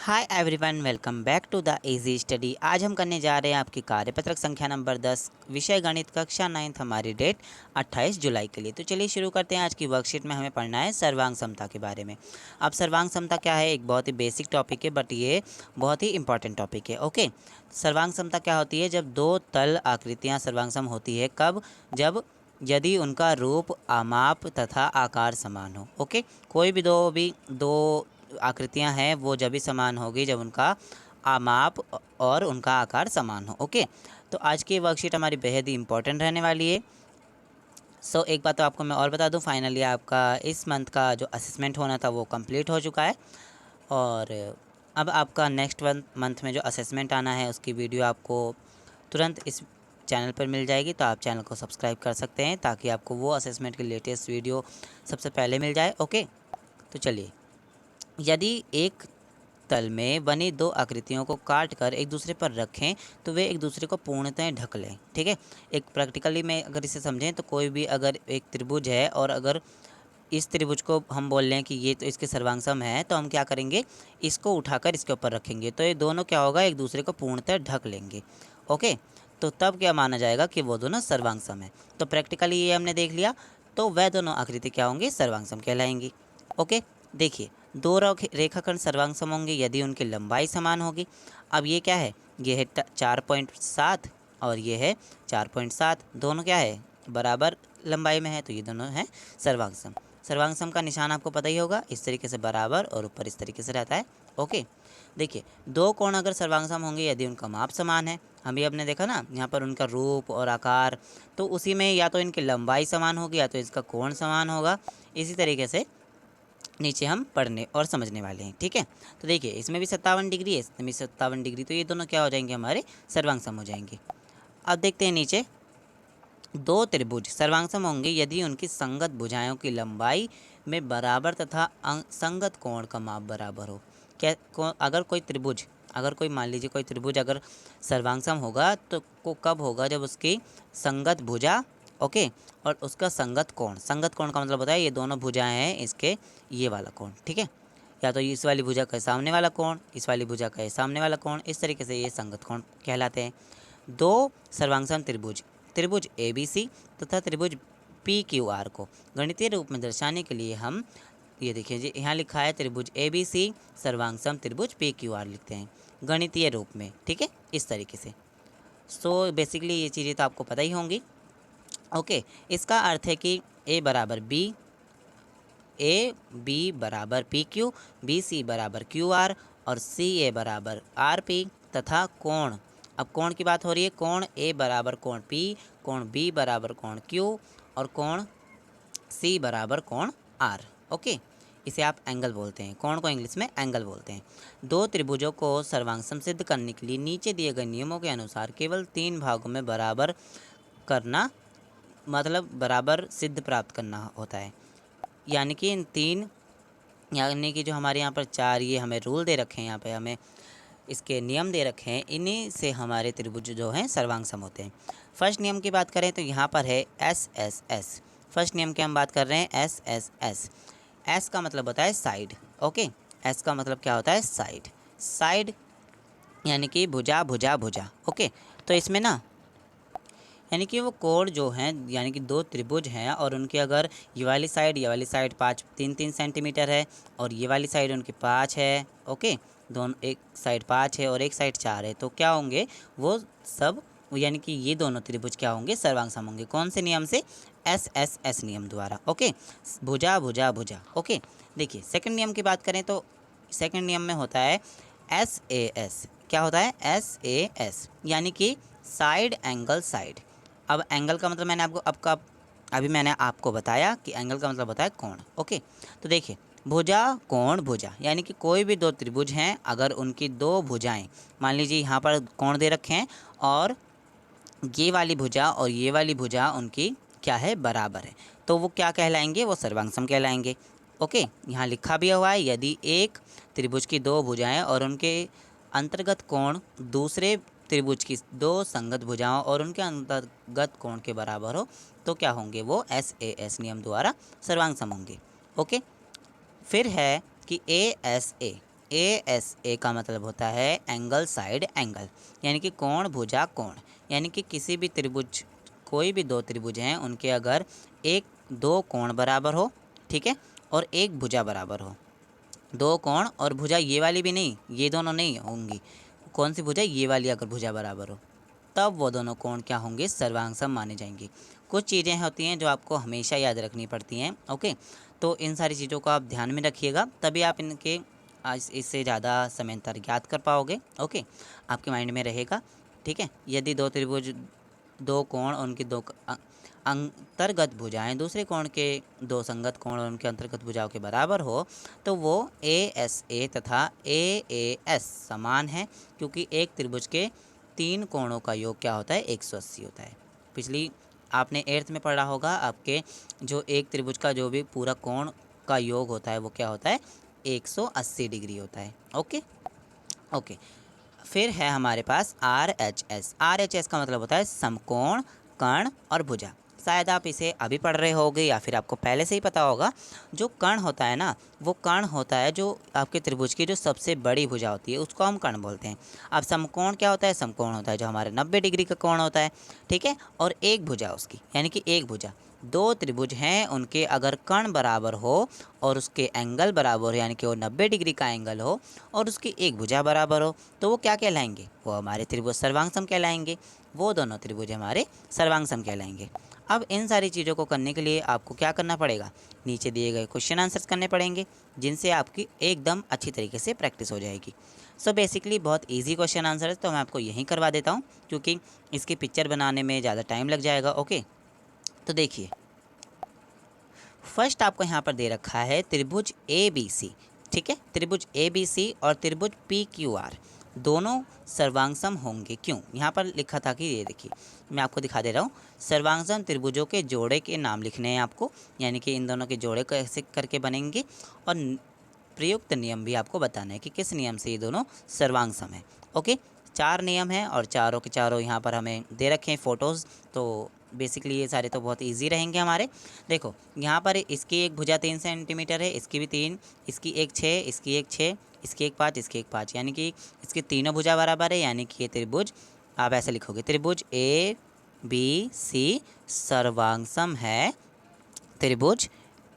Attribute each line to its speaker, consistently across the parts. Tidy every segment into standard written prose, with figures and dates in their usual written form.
Speaker 1: Hi everyone, welcome back to the easy study. आज हम करने जा रहे हैं आपकी कार्यपत्रक संख्या नंबर 10, विषय गणित, कक्षा 9। हमारी डेट 28 जुलाई के लिए। तो चलिए शुरू करते हैं। आज की वर्कशीट में हमें पढ़ना है सर्वांग समता के बारे में। अब सर्वांग समता क्या है? एक बहुत ही बेसिक टॉपिक है, बट ये बहुत ही इंपॉर्टेंट टॉपिक है। ओके, सर्वांग समता क्या होती है? जब दो तल आकृतियाँ सर्वांग होती है। कब? जब यदि उनका रूप, आमाप तथा आकार समान हो। ओके, कोई भी दो आकृतियां हैं वो जब भी समान होगी जब उनका आमाप और उनका आकार समान हो। ओके, तो आज की वर्कशीट हमारी बेहद ही इंपॉर्टेंट रहने वाली है। एक बात तो आपको मैं और बता दूं, फाइनली आपका इस मंथ का जो असेसमेंट होना था वो कंप्लीट हो चुका है। और अब आपका नेक्स्ट मंथ में जो असेसमेंट आना है उसकी वीडियो आपको तुरंत इस चैनल पर मिल जाएगी। तो आप चैनल को सब्सक्राइब कर सकते हैं ताकि आपको वो असेसमेंट की लेटेस्ट वीडियो सबसे पहले मिल जाए। ओके, तो चलिए, यदि एक तल में बनी दो आकृतियों को काट कर एक दूसरे पर रखें तो वे एक दूसरे को पूर्णतः ढक लें। ठीक है, एक प्रैक्टिकली में अगर इसे समझें तो कोई भी अगर एक त्रिभुज है और अगर इस त्रिभुज को हम बोल लें कि ये तो इसके सर्वांग है, तो हम क्या करेंगे, इसको उठाकर इसके ऊपर रखेंगे तो ये दोनों क्या होगा, एक दूसरे को पूर्णतः ढक लेंगे। ओके, तो तब क्या माना जाएगा कि वो दोनों सर्वांग है। तो प्रैक्टिकली ये हमने देख लिया, तो वह दोनों आकृति क्या होंगी, सर्वांग कहलाएंगी। ओके, देखिए, दो रेखाखंड सर्वांग होंगे यदि उनकी लंबाई समान होगी। अब ये क्या है, ये है 4.7 और ये है 4.7, दोनों क्या है, बराबर लंबाई में है, तो ये दोनों हैं सर्वांग सम। सर्वांग सम का निशान आपको पता ही होगा, इस तरीके से बराबर और ऊपर इस तरीके से रहता है। ओके, देखिए, दो कोण अगर सर्वांग सम होंगे यदि उनका माप समान है, हम भी आपने देखा ना यहाँ पर उनका रूप और आकार, तो उसी में या तो इनकी लंबाई समान होगी या तो इसका कोण समान होगा। इसी तरीके से नीचे हम पढ़ने और समझने वाले हैं। ठीक है, तो देखिए, इसमें भी 57 डिग्री है, इसमें भी 57 डिग्री, तो ये दोनों क्या हो जाएंगे, हमारे सर्वांग सम हो जाएंगे। अब देखते हैं नीचे, दो त्रिभुज सर्वांग सम होंगे यदि उनकी संगत भुजाओं की लंबाई में बराबर तथा संगत कोण का माप बराबर हो। क्या अगर कोई त्रिभुज, अगर कोई मान लीजिए कोई त्रिभुज अगर सर्वांग सम होगा तो कब होगा, जब उसकी संगत भुजा, ओके, और उसका संगत कोण। संगत कोण का मतलब होता है ये दोनों भुजाएं हैं इसके, ये वाला कोण। ठीक है, या तो इस वाली भुजा का सामने वाला कोण, इस वाली भुजा का सामने वाला कोण, इस तरीके से ये संगत कोण कहलाते हैं। दो सर्वांग त्रिभुज, त्रिभुज ABC तथा त्रिभुज PQR को गणितीय रूप में दर्शाने के लिए हम ये देखिए जी, यहाँ लिखा है त्रिभुज ABC सर्वांग सम त्रिभुज PQR लिखते हैं गणितीय रूप में। ठीक है, इस तरीके से। बेसिकली ये चीज़ें तो आपको पता ही होंगी। ओके, इसका अर्थ है कि A बराबर B, AB बराबर PQ, BC बराबर QR और CA बराबर RP तथा कोण। अब कोण की बात हो रही है, कोण A बराबर कोण P, कोण B बराबर कोण Q और कोण C बराबर कोण R। ओके, इसे आप एंगल बोलते हैं, कोण को इंग्लिश में एंगल बोलते हैं। दो त्रिभुजों को सर्वांग सम सिद्ध करने के लिए नीचे दिए गए नियमों के अनुसार केवल 3 भागों में बराबर करना, मतलब बराबर सिद्ध प्राप्त करना होता है। यानी कि इन तीन, यानी कि जो हमारे यहाँ पर 4 ये हमें रूल दे रखे हैं, यहाँ पे हमें इसके नियम दे रखे हैं, इन्हीं से हमारे त्रिभुज जो हैं सर्वांग सम होते हैं। फर्स्ट नियम की बात करें तो यहाँ पर है SSS। फर्स्ट नियम की हम बात कर रहे हैं SSS। S का मतलब होता है साइड। ओके, S का मतलब क्या होता है, साइड। साइड यानी कि भुजा भुजा भुजा। ओके, तो इसमें ना, यानी कि वो कोण जो हैं, यानी कि दो त्रिभुज हैं और उनकी अगर ये वाली साइड 3-3 सेंटीमीटर है और ये वाली साइड उनकी 5 है। ओके, दोनों, एक साइड 5 है और एक साइड 4 है, तो क्या होंगे वो सब, यानी कि ये दोनों त्रिभुज क्या होंगे, सर्वांग सम होंगे। कौन से नियम से? SSS नियम द्वारा। ओके, भुजा भुजा भुजा। ओके, देखिए, सेकंड नियम की बात करें तो सेकंड नियम में होता है SAS। क्या होता है? SAS यानी कि साइड एंगल साइड। अब एंगल का मतलब मैंने आपको बताया कि एंगल का मतलब होता है कोण। ओके, तो देखिए, भुजा कोण भुजा, यानी कि कोई भी दो त्रिभुज हैं, अगर उनकी दो भुजाएं, मान लीजिए यहाँ पर कोण दे रखे हैं और ये वाली भुजा और ये वाली भुजा उनकी क्या है, बराबर है, तो वो क्या कहलाएंगे, वो सर्वांग सम कहलाएंगे। ओके, यहाँ लिखा भी हुआ है, यदि एक त्रिभुज की दो भुजाएं और उनके अंतर्गत कोण दूसरे त्रिभुज की दो संगत भुजाओं और उनके अंतर्गत कोण के बराबर हो तो क्या होंगे, वो SAS नियम द्वारा सर्वांग सम होंगे। ओके, फिर है कि ASA। ASA का मतलब होता है एंगल साइड एंगल, यानी कि कोण भुजा कोण, यानी कि किसी भी त्रिभुज, कोई भी दो त्रिभुज हैं उनके अगर एक दो कोण बराबर हो, ठीक है, और एक भुजा बराबर हो, दो कोण और भुजा ये वाली भी नहीं, ये दोनों नहीं होंगी, कौन सी भुजा, ये वाली अगर भुजा बराबर हो, तब वो दोनों कोण क्या होंगे, सर्वांग माने जाएंगे। कुछ चीज़ें होती हैं जो आपको हमेशा याद रखनी पड़ती हैं, ओके। तो इन सारी चीज़ों को आप ध्यान में रखिएगा, तभी आप इनके आज इससे ज़्यादा समय तक याद कर पाओगे, ओके, आपके माइंड में रहेगा, ठीक है। यदि दो त्रिभुज, दो कोण और उनकी दो अंतर्गत भुजाएं दूसरे कोण के दो संगत कोण और उनके अंतर्गत भुजाओं के बराबर हो, तो वो ASA तथा AAS समान है, क्योंकि एक त्रिभुज के तीन कोणों का योग क्या होता है, 180 होता है। पिछली आपने 8th में पढ़ा होगा, आपके जो एक त्रिभुज का जो भी पूरा कोण का योग होता है वो क्या होता है, 180 डिग्री होता है, ओके ओके। फिर है हमारे पास RHS का मतलब होता है समकोण, कर्ण और भुजा। शायद आप इसे अभी पढ़ रहे होगे या फिर आपको पहले से ही पता होगा। जो कर्ण होता है ना, वो कर्ण होता है जो आपके त्रिभुज की जो सबसे बड़ी भुजा होती है, उसको हम कर्ण बोलते हैं। अब समकोण क्या होता है, समकोण होता है जो हमारे 90 डिग्री का कोण होता है, ठीक है, और एक भुजा उसकी, यानी कि एक भुजा, दो त्रिभुज हैं उनके अगर कर्ण बराबर हो और उसके एंगल बराबर हो, यानी कि वो 90 डिग्री का एंगल हो और उसकी एक भुजा बराबर हो, तो वो क्या कहलाएंगे, वो हमारे त्रिभुज सर्वांग कहलाएंगे। वो दोनों त्रिभुज हमारे सर्वांग कहलाएंगे। अब इन सारी चीज़ों को करने के लिए आपको क्या करना पड़ेगा, नीचे दिए गए क्वेश्चन आंसर्स करने पड़ेंगे, जिनसे आपकी एकदम अच्छी तरीके से प्रैक्टिस हो जाएगी। सो बेसिकली बहुत इजी क्वेश्चन आंसर है, तो मैं आपको यहीं करवा देता हूँ, क्योंकि इसकी पिक्चर बनाने में ज़्यादा टाइम लग जाएगा, ओके। तो देखिए, फर्स्ट आपको यहाँ पर दे रखा है त्रिभुज ABC, ठीक है, त्रिभुज ABC और त्रिभुज PQR दोनों सर्वांगसम होंगे, क्यों, यहाँ पर लिखा था कि ये देखिए, मैं आपको दिखा दे रहा हूँ, सर्वांगसम त्रिभुजों के जोड़े के नाम लिखने हैं आपको, यानी कि इन दोनों के जोड़े कैसे करके बनेंगे, और प्रयुक्त नियम भी आपको बताना है कि किस नियम से ये दोनों सर्वांगसम है, ओके। चार नियम हैं और चारों के चारों यहाँ पर हमें दे रखे हैं फ़ोटोज़, तो बेसिकली ये सारे तो बहुत इजी रहेंगे हमारे। देखो यहाँ पर इसकी एक भुजा 3 सेंटीमीटर है, इसकी भी 3, इसकी एक 6, इसकी एक 6, इसकी एक 5, इसकी एक 5, यानी कि इसकी तीनों भुजा बराबर है, यानी कि ये त्रिभुज, आप ऐसे लिखोगे, त्रिभुज ABC सर्वांगसम है त्रिभुज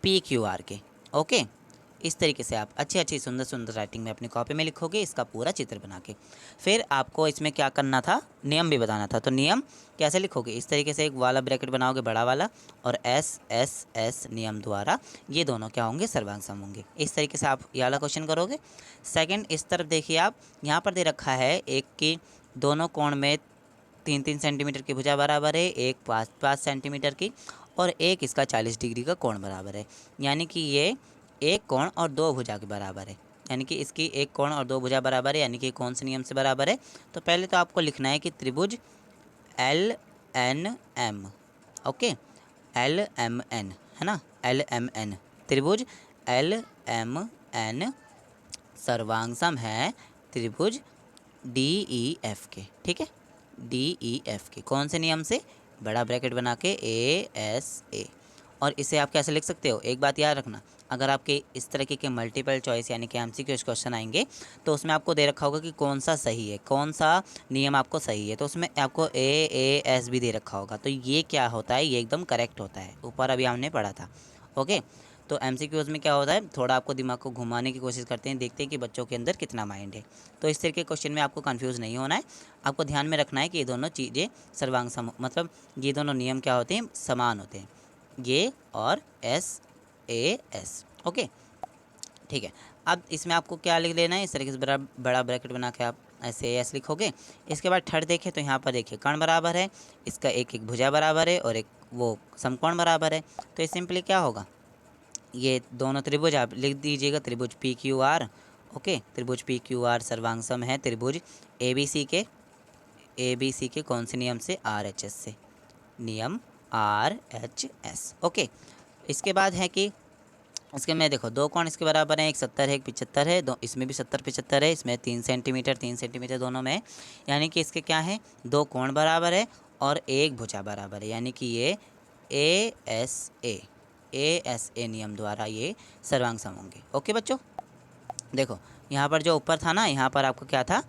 Speaker 1: PQR के, ओके। इस तरीके से आप अच्छी अच्छी सुंदर सुंदर राइटिंग में अपनी कॉपी में लिखोगे, इसका पूरा चित्र बना के। फिर आपको इसमें क्या करना था, नियम भी बताना था, तो नियम कैसे लिखोगे, इस तरीके से एक वाला ब्रैकेट बनाओगे बड़ा वाला, और S नियम द्वारा ये दोनों क्या होंगे, सर्वांगसम होंगे। इस तरीके से आप ये वाला क्वेश्चन करोगे। सेकंड, इस तरफ देखिए, आप यहाँ पर दे रखा है एक की दोनों कोण में 3-3 सेंटीमीटर की भुजा बराबर है, एक 5-5 सेंटीमीटर की, और एक इसका 40 डिग्री का कोण बराबर है, यानी कि ये एक कोण और दो भुजा के बराबर है, यानी कि इसकी एक कोण और दो भुजा बराबर है, यानी कि कौन से नियम से बराबर है। तो पहले तो आपको लिखना है कि त्रिभुज LNM, ओके, LMN है ना, LMN त्रिभुज LMN सर्वांगसम है त्रिभुज DEF के, ठीक है, DEF के कौन से नियम से, बड़ा ब्रैकेट बना के ASA। और इसे आप कैसे लिख सकते हो, एक बात याद रखना, अगर आपके इस तरीके के मल्टीपल चॉइस यानी कि MCQ क्वेश्चन आएंगे, तो उसमें आपको दे रखा होगा कि कौन सा सही है, कौन सा नियम आपको सही है, तो उसमें आपको AAS भी दे रखा होगा, तो ये क्या होता है, ये एकदम करेक्ट होता है, ऊपर अभी हमने पढ़ा था, ओके। तो MCQs में क्या होता है, थोड़ा आपको दिमाग को घुमाने की कोशिश करते हैं, देखते हैं कि बच्चों के अंदर कितना माइंड है। तो इस तरीके के क्वेश्चन में आपको कंफ्यूज नहीं होना है, आपको ध्यान में रखना है कि ये दोनों चीज़ें सर्वांग सम, मतलब ये दोनों नियम क्या होते हैं, समान होते हैं, ये और SAS, ओके, ठीक है। अब इसमें आपको क्या लिख लेना है, इस तरीके से बड़ा बड़ा ब्रैकेट बना के आप ऐसे एस लिखोगे। इसके बाद थर्ड देखें तो यहाँ पर देखिए कर्ण बराबर है, इसका एक एक भुजा बराबर है और एक वो समकोण बराबर है, तो ये सिंपली क्या होगा, ये दोनों त्रिभुज आप लिख दीजिएगा, त्रिभुज PQR, ओके, त्रिभुज PQR सर्वांगसम है त्रिभुज ABC के कौन से नियम से, RHS से, नियम RHS, ओके। इसके बाद है कि इसके में देखो दो कोण इसके बराबर हैं, एक 70 है एक 75 है, दो इसमें भी 70-75 है, इसमें 3 सेंटीमीटर दोनों में, यानी कि इसके क्या है, दो कोण बराबर है और एक भुजा बराबर है, यानी कि ये ASA नियम द्वारा ये सर्वांग सम होंगे, ओके बच्चों। देखो यहाँ पर जो ऊपर था ना, यहाँ पर आपका क्या था,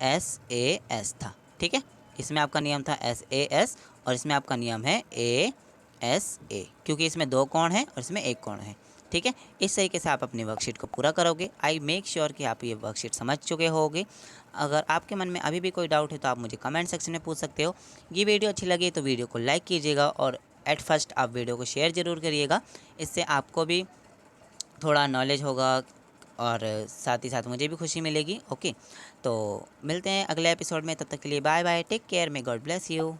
Speaker 1: SAS था, ठीक है। इसमें आपका नियम था SAS और इसमें आपका नियम है ASA, क्योंकि इसमें 2 कोण हैं और इसमें 1 कोण है, ठीक है। इस तरीके से आप अपनी वर्कशीट को पूरा करोगे। आई मेक श्योर कि आप ये वर्कशीट समझ चुके होगे। अगर आपके मन में अभी भी कोई डाउट है तो आप मुझे कमेंट सेक्शन में पूछ सकते हो। ये वीडियो अच्छी लगी तो वीडियो को लाइक कीजिएगा और एट फर्स्ट आप वीडियो को शेयर ज़रूर करिएगा। इससे आपको भी थोड़ा नॉलेज होगा और साथ ही साथ मुझे भी खुशी मिलेगी। ओके, तो मिलते हैं अगले एपिसोड में, तब तक के लिए bye bye, take care, may God bless you.